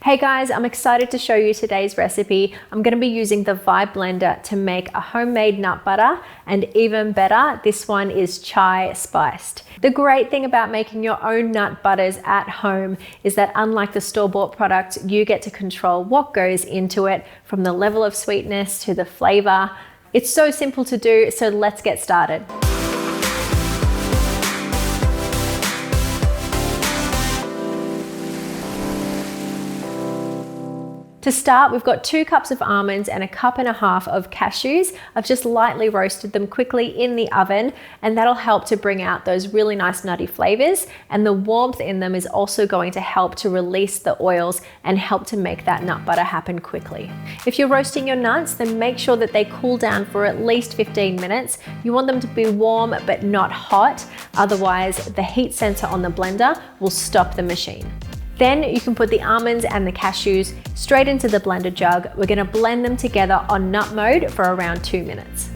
Hey guys, I'm excited to show you today's recipe. I'm going to be using the Vibe blender to make a homemade nut butter, and even better, this one is chai spiced. The great thing about making your own nut butters at home is that unlike the store-bought products, you get to control what goes into it, from the level of sweetness to the flavor. It's so simple to do, so let's get started. To start, we've got 2 cups of almonds and 1.5 cups of cashews. I've just lightly roasted them quickly in the oven, and that'll help to bring out those really nice nutty flavors. And the warmth in them is also going to help to release the oils and help to make that nut butter happen quickly. If you're roasting your nuts, then make sure that they cool down for at least 15 minutes. You want them to be warm but not hot, otherwise the heat sensor on the blender will stop the machine. Then you can put the almonds and the cashews straight into the blender jug. We're going to blend them together on nut mode for around 2 minutes.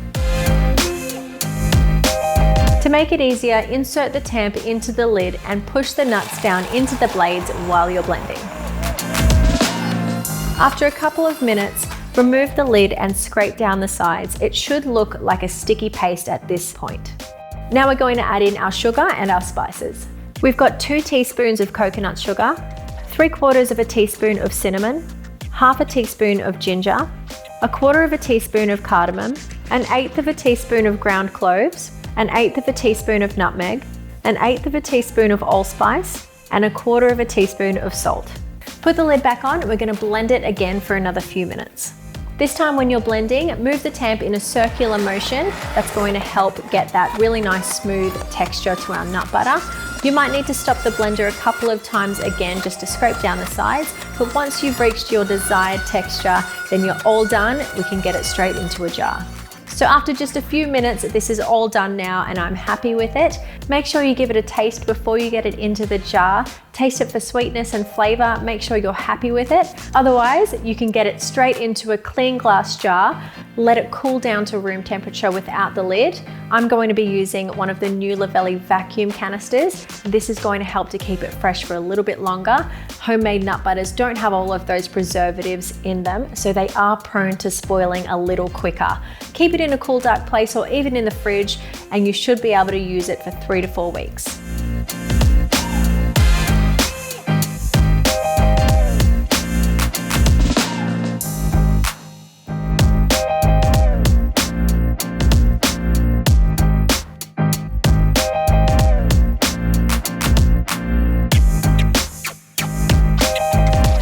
To make it easier, insert the tamp into the lid and push the nuts down into the blades while you're blending. After a couple of minutes, remove the lid and scrape down the sides. It should look like a sticky paste at this point. Now we're going to add in our sugar and our spices. We've got 2 teaspoons of coconut sugar, 3/4 teaspoon of cinnamon, 1/2 teaspoon of ginger, 1/4 teaspoon of cardamom, 1/8 teaspoon of ground cloves, 1/8 teaspoon of nutmeg, 1/8 teaspoon of allspice, and 1/4 teaspoon of salt. Put the lid back on and we're going to blend it again for another few minutes. This time when you're blending, move the tamp in a circular motion. That's going to help get that really nice smooth texture to our nut butter. You might need to stop the blender a couple of times again just to scrape down the sides, but once you've reached your desired texture, then you're all done. We can get it straight into a jar. So after just a few minutes, this is all done now and I'm happy with it. Make sure you give it a taste before you get it into the jar. Taste it for sweetness and flavor. Make sure you're happy with it. Otherwise, you can get it straight into a clean glass jar. Let it cool down to room temperature without the lid. I'm going to be using one of the new Luvele vacuum canisters. This is going to help to keep it fresh for a little bit longer. Homemade nut butters don't have all of those preservatives in them, so they are prone to spoiling a little quicker. Keep it in a cool, dark place or even in the fridge, and you should be able to use it for 3 to 4 weeks.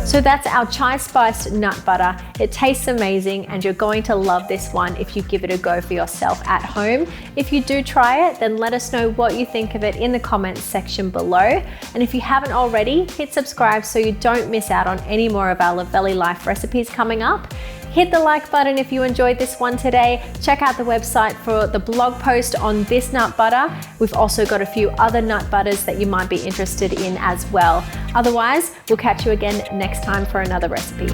So that's our chai spiced nut butter. It tastes amazing and you're going to love this one if you give it a go for yourself at home. If you do try it, then let us know what you think of it in the comments section below. And if you haven't already, hit subscribe so you don't miss out on any more of our Luvele Life recipes coming up. Hit the like button if you enjoyed this one today. Check out the website for the blog post on this nut butter. We've also got a few other nut butters that you might be interested in as well. Otherwise, we'll catch you again next time for another recipe.